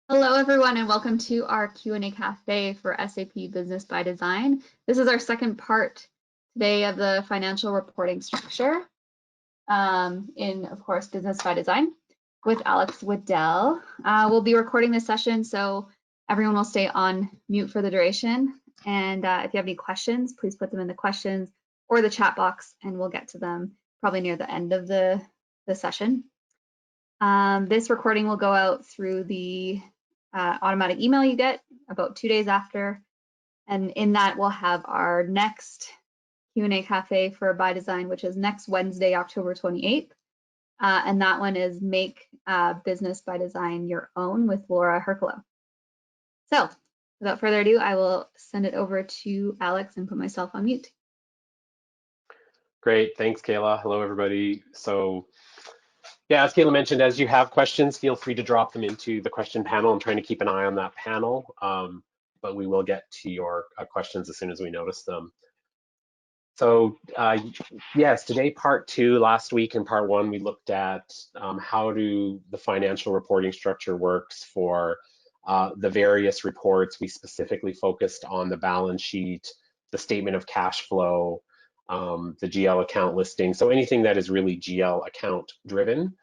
Hello, everyone, and welcome to our Q&A Cafe for SAP Business by Design. This is our second part today of the financial reporting structure in, of course, Business by Design with Alex Waddell. We'll be recording this session, so everyone will stay on mute for the duration. And if you have any questions, please put them in the questions or the chat box, and we'll get to them probably near the end of the session. This recording will go out through the automatic email you get about 2 days after. And in that, we'll have our next Q&A Cafe for ByDesign, which is next Wednesday, October 28th. And that one is Make Business by Design Your Own with Laura Herculo. So without further ado, I will send it over to Alex and put myself on mute. Great, thanks, Kayla. Hello, everybody. So yeah, as Kayla mentioned, as you have questions, feel free to drop them into the question panel. I'm trying to keep an eye on that panel, but we will get to your questions as soon as we notice them. So yes, today part 2, last week in part 1, we looked at how the financial reporting structure works for the various reports. We specifically focused on the balance sheet, the statement of cash flow, the GL account listing, so anything that is really GL account driven.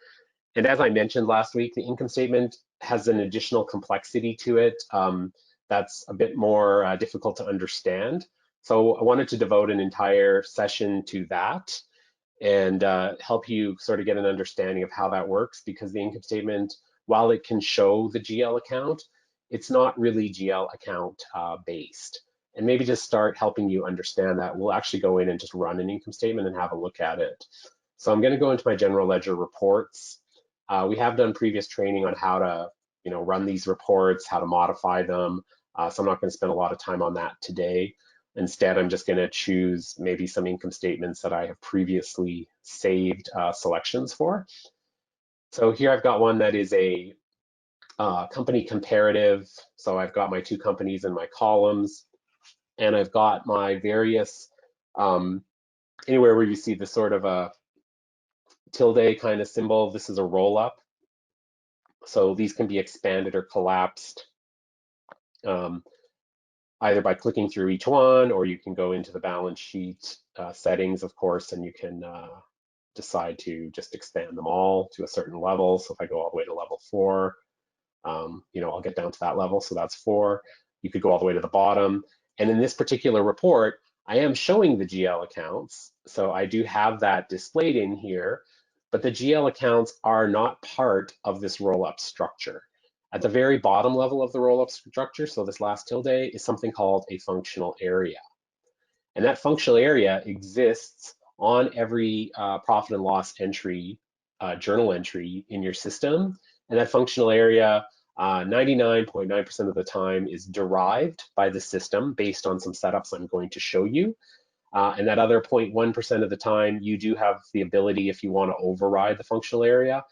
And as I mentioned last week, the income statement has an additional complexity to it that's a bit more difficult to understand. So I wanted to devote an entire session to that and help you sort of get an understanding of how that works, because the income statement, while it can show the GL account, it's not really GL account based. And maybe just start helping you understand that. We'll actually go in and just run an income statement and have a look at it. So I'm going to go into my general ledger reports. We have done previous training on how to, run these reports, how to modify them. So I'm not going to spend a lot of time on that today. Instead, I'm just going to choose maybe some income statements that I have previously saved selections for. So here I've got one that is a company comparative. So I've got my 2 companies in my columns. And I've got my various, anywhere where you see this sort of a tilde kind of symbol, this is a roll up. So these can be expanded or collapsed either by clicking through each one, or you can go into the balance sheet settings, of course, and you can decide to just expand them all to a certain level. So if I go all the way to level 4, I'll get down to that level. So that's 4. You could go all the way to the bottom. And in this particular report, I am showing the GL accounts. So I do have that displayed in here, but the GL accounts are not part of this roll-up structure. At the very bottom level of the roll-up structure, so this last tilde, is something called a functional area. And that functional area exists on every profit and loss entry, journal entry in your system. And that functional area 99.9% of the time is derived by the system based on some setups I'm going to show you. And that other 0.1% of the time, you do have the ability, if you want to override the functional area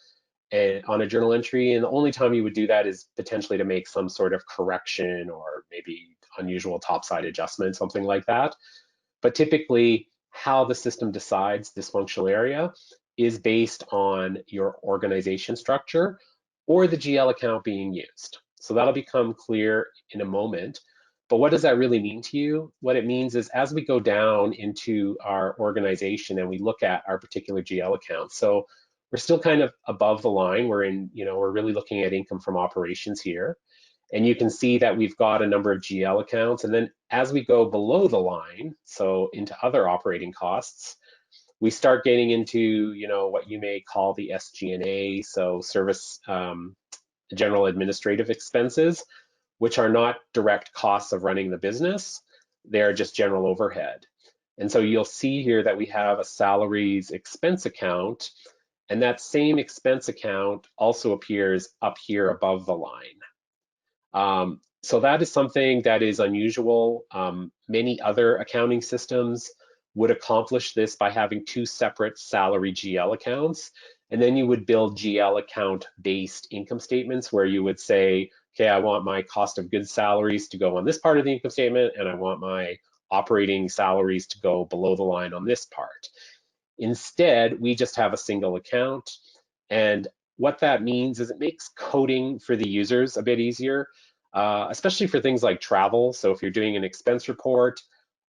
on a journal entry. And the only time you would do that is potentially to make some sort of correction or maybe unusual topside adjustment, something like that. But typically, how the system decides this functional area is based on your organization structure or the GL account being used. So that'll become clear in a moment. But what does that really mean to you? What it means is as we go down into our organization and we look at our particular GL account, so we're still kind of above the line. We're really looking at income from operations here. And you can see that we've got a number of GL accounts. And then as we go below the line, so into other operating costs, we start getting into, what you may call the SG&A, so service general administrative expenses, which are not direct costs of running the business. They're just general overhead. And so you'll see here that we have a salaries expense account, and that same expense account also appears up here above the line. So that is something that is unusual. Many other accounting systems would accomplish this by having 2 separate salary GL accounts. And then you would build GL account based income statements where you would say, okay, I want my cost of goods salaries to go on this part of the income statement, and I want my operating salaries to go below the line on this part. Instead, we just have a single account. And what that means is it makes coding for the users a bit easier, especially for things like travel. So if you're doing an expense report,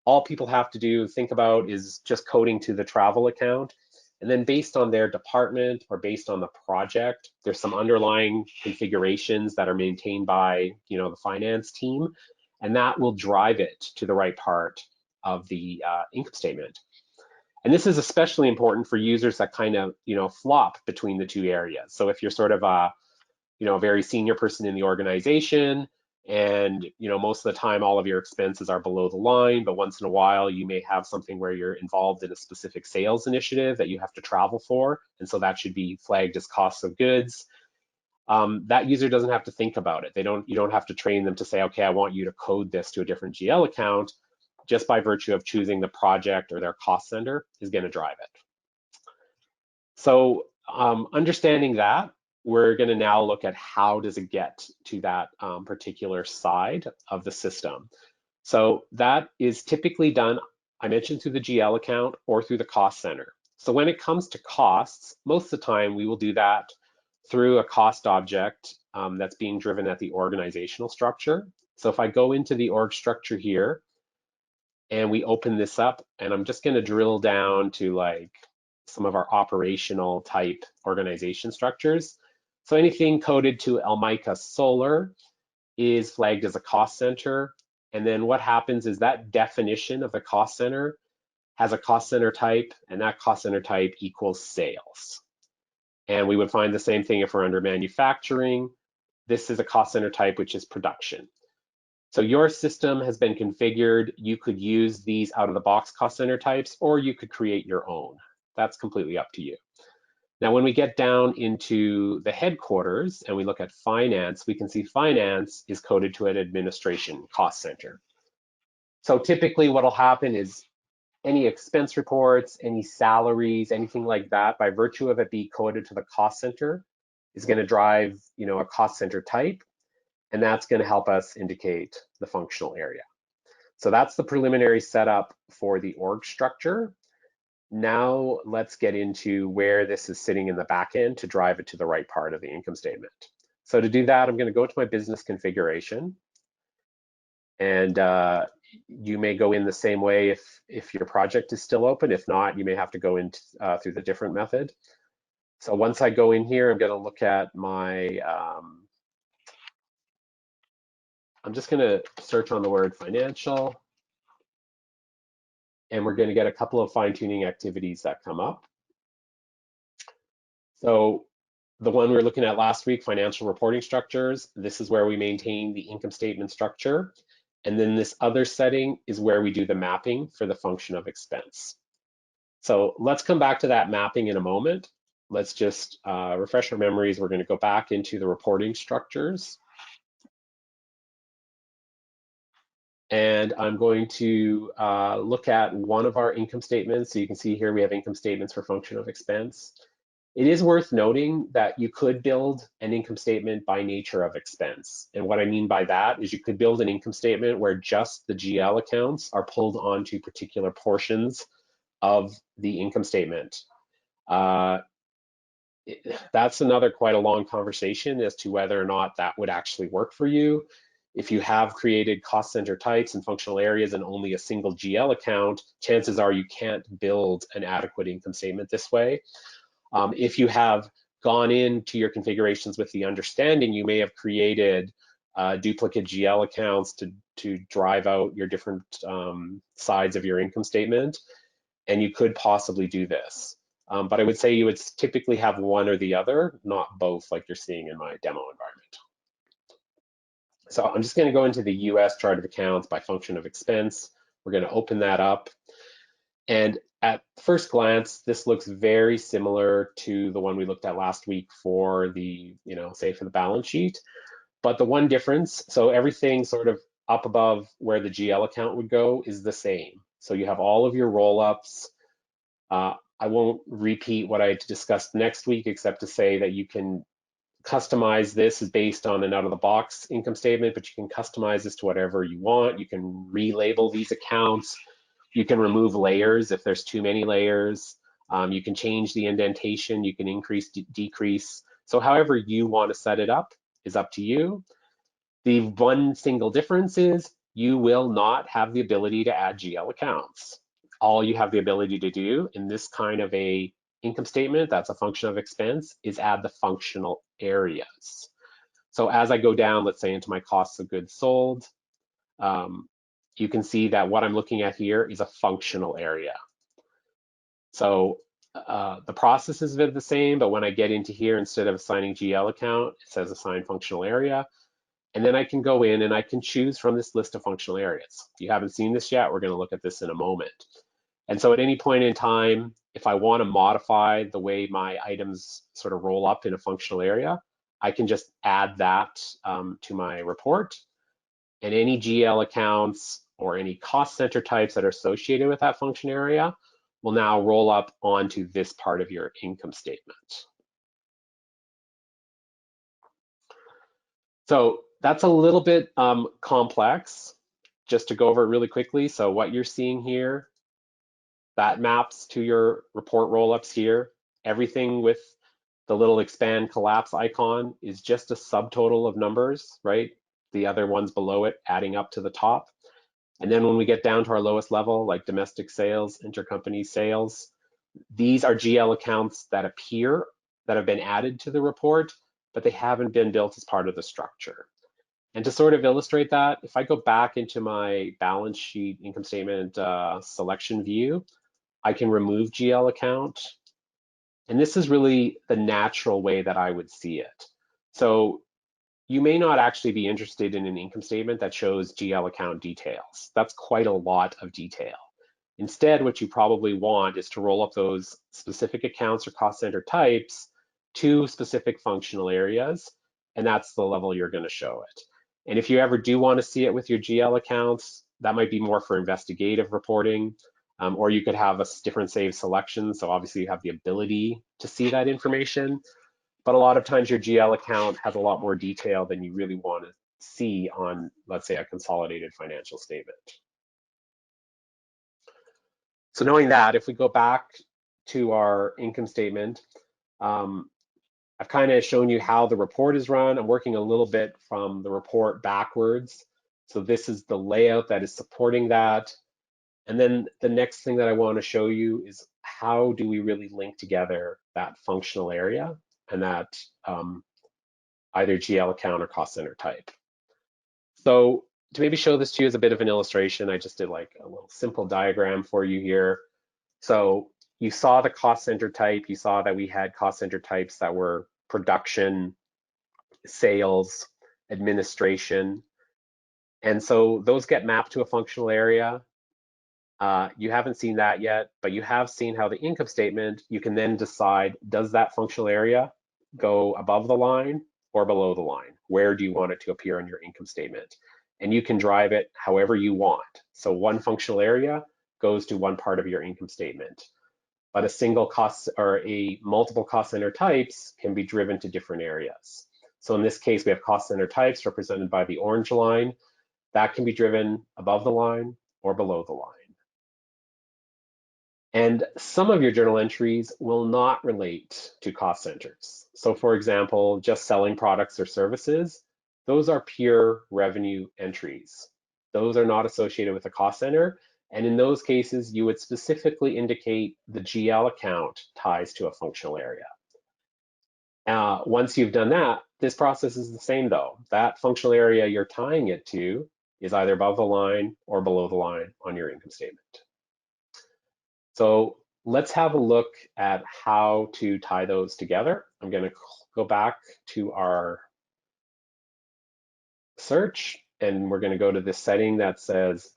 all people have to do, think about, is just coding to the travel account. And then based on their department or based on the project, there's some underlying configurations that are maintained by, the finance team, and that will drive it to the right part of the income statement. And this is especially important for users that kind of, flop between the two areas. So if you're sort of a very senior person in the organization, and most of the time all of your expenses are below the line, but once in a while you may have something where you're involved in a specific sales initiative that you have to travel for, and so that should be flagged as costs of goods. That user doesn't have to think about it. You don't have to train them to say, okay, I want you to code this to a different GL account. Just by virtue of choosing the project or their cost center is going to drive it. So understanding that, we're going to now look at how does it get to that particular side of the system. So that is typically done, I mentioned, through the GL account or through the cost center. So when it comes to costs, most of the time we will do that through a cost object that's being driven at the organizational structure. So if I go into the org structure here, and we open this up, and I'm just going to drill down to like some of our operational type organization structures. So anything coded to Elmica Solar is flagged as a cost center. And then what happens is that definition of the cost center has a cost center type, and that cost center type equals sales. And we would find the same thing if we're under manufacturing. This is a cost center type, which is production. So your system has been configured. You could use these out of the box cost center types, or you could create your own. That's completely up to you. Now, when we get down into the headquarters and we look at finance, we can see finance is coded to an administration cost center. So typically what'll happen is any expense reports, any salaries, anything like that, by virtue of it being coded to the cost center, is going to drive, a cost center type. And that's going to help us indicate the functional area. So that's the preliminary setup for the org structure. Now let's get into where this is sitting in the back end to drive it to the right part of the income statement. So to do that, I'm going to go to my business configuration. And you may go in the same way if your project is still open. If not, you may have to go in through the different method. So once I go in here, I'm going to look at my I'm just going to search on the word financial, and we're going to get a couple of fine-tuning activities that come up. So the one we were looking at last week, financial reporting structures, this is where we maintain the income statement structure. And then this other setting is where we do the mapping for the function of expense. So let's come back to that mapping in a moment. Let's just refresh our memories. We're going to go back into the reporting structures. And I'm going to look at one of our income statements. So you can see here we have income statements for function of expense. It is worth noting that you could build an income statement by nature of expense. And what I mean by that is you could build an income statement where just the GL accounts are pulled onto particular portions of the income statement. That's another quite a long conversation as to whether or not that would actually work for you. If you have created cost center types and functional areas and only a single GL account, chances are you can't build an adequate income statement this way. If you have gone into your configurations with the understanding, you may have created duplicate GL accounts to drive out your different sides of your income statement, and you could possibly do this. But I would say you would typically have one or the other, not both like you're seeing in my demo environment. So I'm just going to go into the US chart of accounts by function of expense. We're going to open that up. And at first glance, this looks very similar to the one we looked at last week for the, say for the balance sheet. But the one difference, so everything sort of up above where the GL account would go is the same. So you have all of your roll-ups. I won't repeat what I discussed next week, except to say that you can customize this based on an out-of-the-box income statement, but you can customize this to whatever you want. You can relabel these accounts. You can remove layers if there's too many layers. You can change the indentation. You can increase, decrease. So however you want to set it up is up to you. The one single difference is you will not have the ability to add GL accounts. All you have the ability to do in this kind of a income statement that's a function of expense is add the functional areas. So as I go down, let's say into my costs of goods sold, you can see that what I'm looking at here is a functional area. So the process is the same, but when I get into here, instead of assigning GL account, it says assign functional area. And then I can go in and I can choose from this list of functional areas. If you haven't seen this yet, we're going to look at this in a moment. And so at any point in time, if I want to modify the way my items sort of roll up in a functional area, I can just add that to my report. And any GL accounts or any cost center types that are associated with that function area will now roll up onto this part of your income statement. So that's a little bit complex, just to go over it really quickly. So what you're seeing here, that maps to your report roll-ups here. Everything with the little expand collapse icon is just a subtotal of numbers, right? The other ones below it adding up to the top. And then when we get down to our lowest level, like domestic sales, intercompany sales, these are GL accounts that appear, that have been added to the report, but they haven't been built as part of the structure. And to sort of illustrate that, if I go back into my balance sheet income statement selection view, I can remove GL account. And this is really the natural way that I would see it. So you may not actually be interested in an income statement that shows GL account details. That's quite a lot of detail. Instead, what you probably want is to roll up those specific accounts or cost center types to specific functional areas, and that's the level you're going to show it. And if you ever do want to see it with your GL accounts, that might be more for investigative reporting, or you could have a different save selection. So obviously you have the ability to see that information, but a lot of times your GL account has a lot more detail than you really want to see on, let's say, a consolidated financial statement. So knowing that, if we go back to our income statement, I've kind of shown you how the report is run. I'm working a little bit from the report backwards. So this is the layout that is supporting that. And then the next thing that I want to show you is how do we really link together that functional area and that either GL account or cost center type. So to maybe show this to you as a bit of an illustration, I just did like a little simple diagram for you here. So you saw the cost center type, you saw that we had cost center types that were production, sales, administration. And so those get mapped to a functional area. You haven't seen that yet, but you have seen how the income statement, you can then decide, does that functional area go above the line or below the line? Where do you want it to appear on your income statement? And you can drive it however you want. So one functional area goes to one part of your income statement, but a single cost or a multiple cost center types can be driven to different areas. So in this case, we have cost center types represented by the orange line. That can be driven above the line or below the line. And some of your journal entries will not relate to cost centers. So for example, just selling products or services, those are pure revenue entries. Those are not associated with a cost center. And in those cases, you would specifically indicate the GL account ties to a functional area. Once you've done that, this process is the same though. That functional area you're tying it to is either above the line or below the line on your income statement. So let's have a look at how to tie those together. I'm going to go back to our search, and we're going to go to this setting that says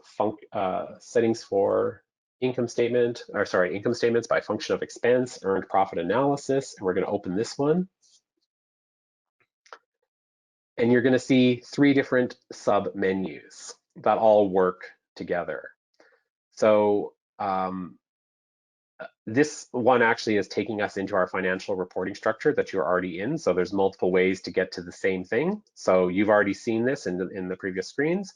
settings for income statements by function of expense, earned profit analysis, and we're going to open this one. And you're going to see 3 different sub menus that all work together. So this one actually is taking us into our financial reporting structure that you're already in. So there's multiple ways to get to the same thing. So you've already seen this in the previous screens.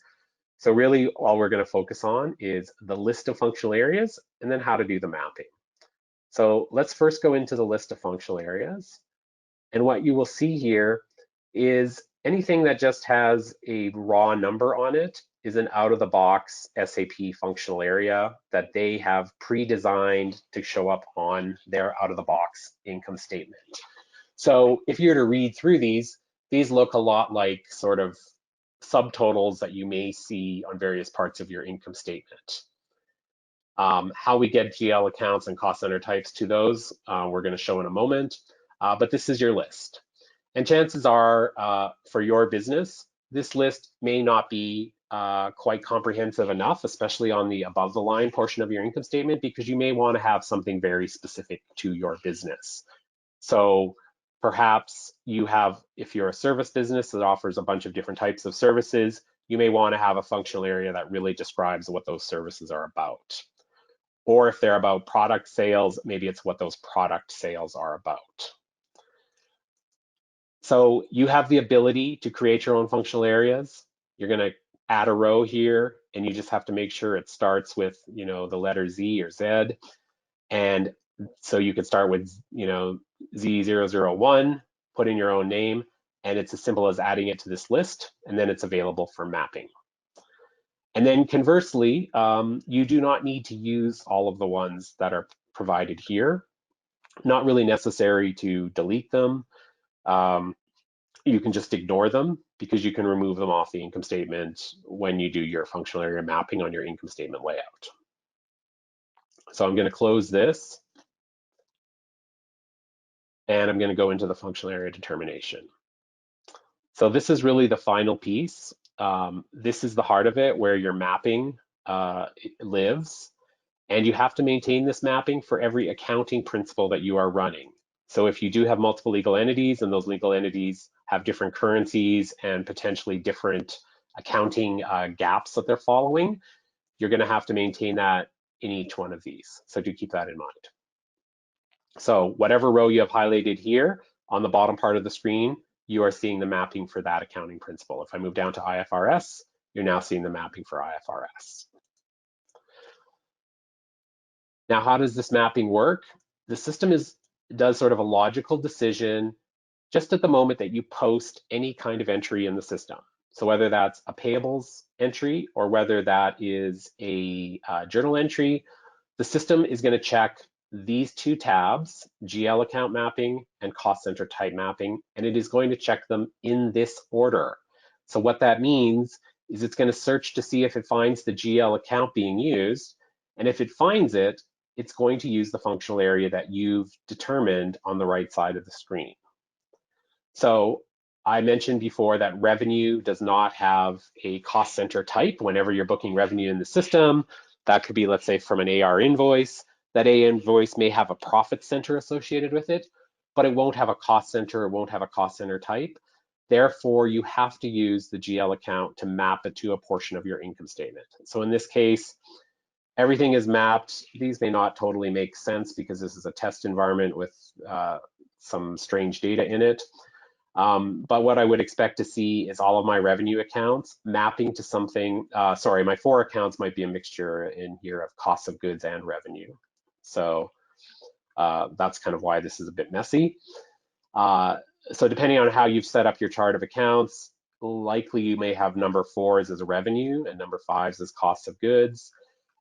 So really all we're going to focus on is the list of functional areas and then how to do the mapping. So let's first go into the list of functional areas. And what you will see here is anything that just has a raw number on it is an out-of-the-box SAP functional area that they have pre-designed to show up on their out-of-the-box income statement. So if you were to read through these look a lot like sort of subtotals that you may see on various parts of your income statement. How we get GL accounts and cost center types to those, we're going to show in a moment, but this is your list. And chances are for your business, this list may not be quite comprehensive enough, especially on the above the line portion of your income statement, because you may want to have something very specific to your business. So perhaps you have, if you're a service business that offers a bunch of different types of services, you may want to have a functional area that really describes what those services are about. Or if they're about product sales, maybe it's what those product sales are about. So you have the ability to create your own functional areas. You're going to add a row here, and you just have to make sure it starts with, the letter Z or Z. And so you could start with, Z001, put in your own name, and it's as simple as adding it to this list, and then it's available for mapping. And then conversely, you do not need to use all of the ones that are provided here. Not really necessary to delete them. You can just ignore them because you can remove them off the income statement when you do your functional area mapping on your income statement layout. So I'm going to close this, and I'm going to go into the functional area determination. So this is really the final piece. This is the heart of it, where your mapping lives, and you have to maintain this mapping for every accounting principle that you are running. So if you do have multiple legal entities and those legal entities have different currencies and potentially different accounting gaps that they're following, you're going to have to maintain that in each one of these. So do keep that in mind. So whatever row you have highlighted here on the bottom part of the screen, you are seeing the mapping for that accounting principle. If I move down to IFRS, you're now seeing the mapping for IFRS. Now, how does this mapping work? The system does sort of a logical decision just at the moment that you post any kind of entry in the system. So whether that's a payables entry or whether that is a journal entry, the system is going to check these two tabs, GL account mapping and cost center type mapping, and it is going to check them in this order. So what that means is it's going to search to see if it finds the GL account being used, and if it finds it, it's going to use the functional area that you've determined on the right side of the screen. So I mentioned before that revenue does not have a cost center type whenever you're booking revenue in the system. That could be, let's say, from an AR invoice. That AR invoice may have a profit center associated with it, but it won't have a cost center, it won't have a cost center type. Therefore, you have to use the GL account to map it to a portion of your income statement. So in this case, everything is mapped. These may not totally make sense because this is a test environment with some strange data in it. But what I would expect to see is all of my revenue accounts mapping to something, sorry, my 4 accounts might be a mixture in here of cost of goods and revenue. So that's kind of why this is a bit messy. So depending on how you've set up your chart of accounts, likely you may have number 4s as a revenue and number 5s as cost of goods.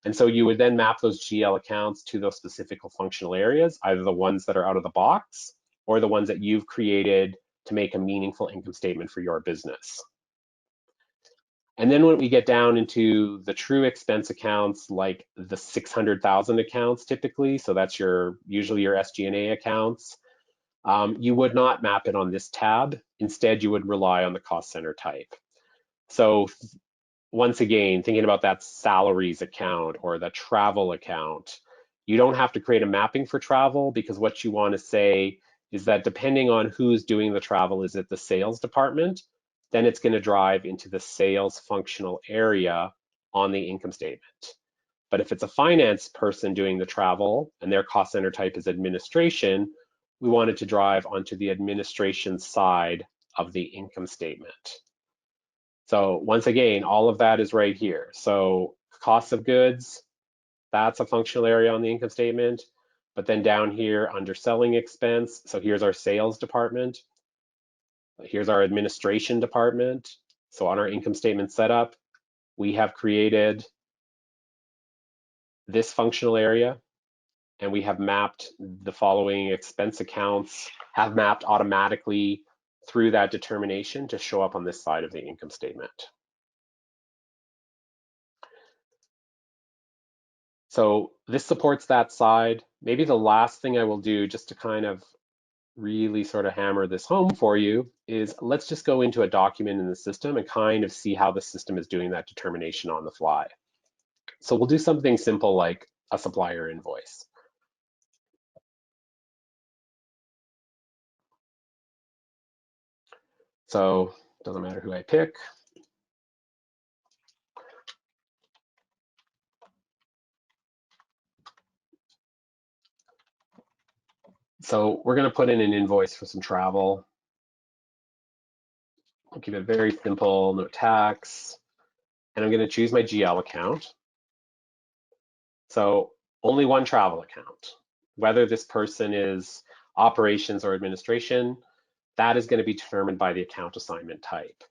And so you would then map those GL accounts to those specific functional areas, either the ones that are out of the box or the ones that you've created to make a meaningful income statement for your business. And then when we get down into the true expense accounts, like the 600,000 accounts typically, so that's usually your SG&A accounts, you would not map it on this tab. Instead, you would rely on the cost center type. So once again, thinking about that salaries account or the travel account, you don't have to create a mapping for travel, because what you want to say is that depending on who's doing the travel, is it the sales department? Then it's going to drive into the sales functional area on the income statement. But if it's a finance person doing the travel and their cost center type is administration, we want it to drive onto the administration side of the income statement. So once again, all of that is right here. So cost of goods, that's a functional area on the income statement. But then down here under selling expense, so here's our sales department. Here's our administration department. So on our income statement setup, we have created this functional area, and we have mapped the following expense accounts, have mapped automatically through that determination to show up on this side of the income statement. So this supports that side. Maybe the last thing I will do, just to kind of really sort of hammer this home for you, is let's just go into a document in the system and kind of see how the system is doing that determination on the fly. So we'll do something simple like a supplier invoice. So it doesn't matter who I pick. So we're going to put in an invoice for some travel. I'll keep it very simple, no tax. And I'm going to choose my GL account. So only one travel account. Whether this person is operations or administration, that is going to be determined by the account assignment type.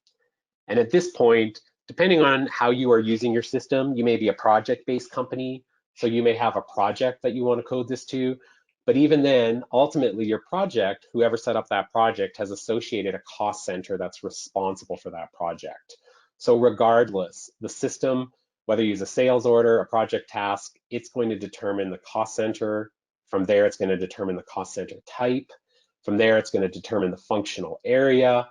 And at this point, depending on how you are using your system, you may be a project-based company, so you may have a project that you want to code this to. But even then, ultimately, your project, whoever set up that project, has associated a cost center that's responsible for that project. So regardless, the system, whether you use a sales order, a project task, it's going to determine the cost center. From there, it's going to determine the cost center type. From there, it's going to determine the functional area.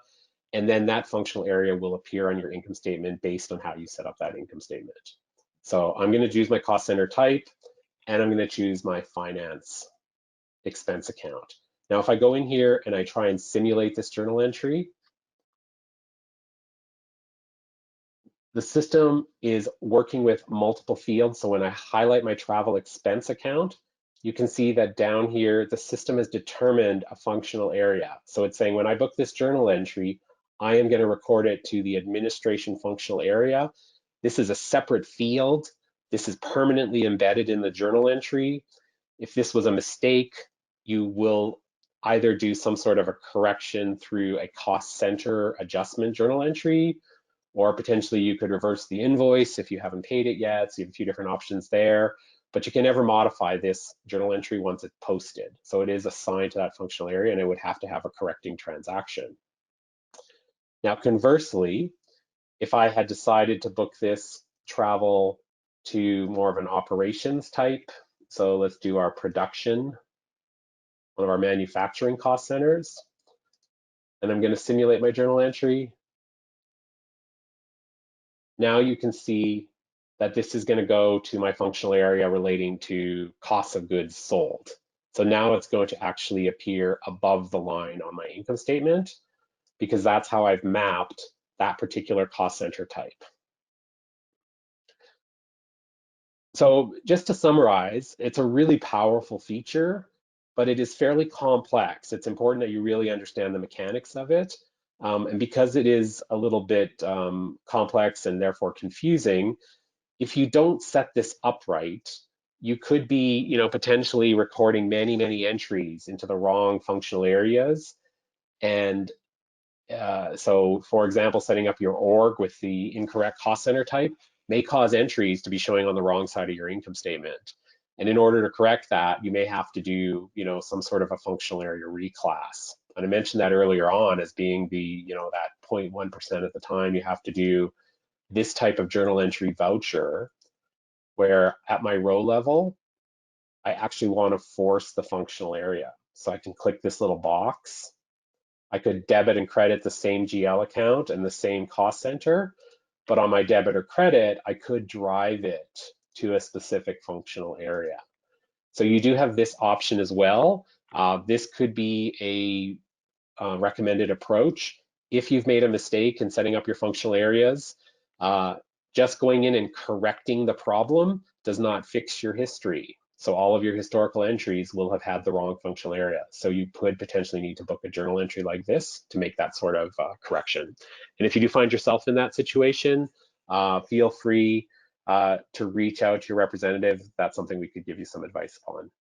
And then that functional area will appear on your income statement based on how you set up that income statement. So I'm going to choose my cost center type, and I'm going to choose my finance expense account. Now, if I go in here and I try and simulate this journal entry, the system is working with multiple fields. So when I highlight my travel expense account, you can see that down here, the system has determined a functional area. So it's saying when I book this journal entry, I am going to record it to the administration functional area. This is a separate field. This is permanently embedded in the journal entry. If this was a mistake, you will either do some sort of a correction through a cost center adjustment journal entry, or potentially you could reverse the invoice if you haven't paid it yet. So you have a few different options there, but you can never modify this journal entry once it's posted. So it is assigned to that functional area, and it would have to have a correcting transaction. Now, conversely, if I had decided to book this travel to more of an operations type, so let's do our production, one of our manufacturing cost centers, and I'm going to simulate my journal entry. Now you can see that this is going to go to my functional area relating to cost of goods sold. So now it's going to actually appear above the line on my income statement, because that's how I've mapped that particular cost center type. So just to summarize, it's a really powerful feature, but it is fairly complex. It's important that you really understand the mechanics of it. And because it is a little bit complex and therefore confusing, if you don't set this up right, you could be, potentially recording many, many entries into the wrong functional areas. And so, for example, setting up your org with the incorrect cost center type may cause entries to be showing on the wrong side of your income statement. And in order to correct that, you may have to do, some sort of a functional area reclass. And I mentioned that earlier on as being the, that 0.1% at the time you have to do this type of journal entry voucher, where at my row level, I actually want to force the functional area. So I can click this little box. I could debit and credit the same GL account and the same cost center, but on my debit or credit, I could drive it to a specific functional area. So you do have this option as well. This could be a recommended approach. If you've made a mistake in setting up your functional areas, just going in and correcting the problem does not fix your history. So all of your historical entries will have had the wrong functional area. So you could potentially need to book a journal entry like this to make that sort of correction. And if you do find yourself in that situation, feel free to reach out to your representative. That's something we could give you some advice on.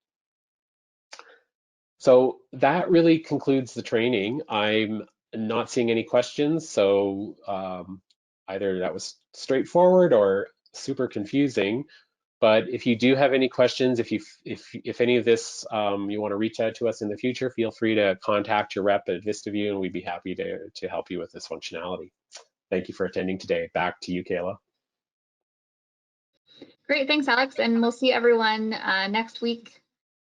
So that really concludes the training. I'm not seeing any questions, so either that was straightforward or super confusing. But if you do have any questions, if any of this you want to reach out to us in the future, feel free to contact your rep at VistaView, and we'd be happy to help you with this functionality. Thank you for attending today. Back to you, Kayla. Great, thanks, Alex. And we'll see everyone next week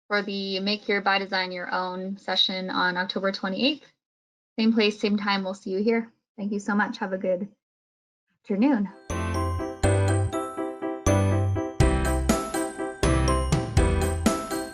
for the Make Your ByDesign Your Own session on October 28th. Same place, same time, we'll see you here. Thank you so much. Have a good afternoon.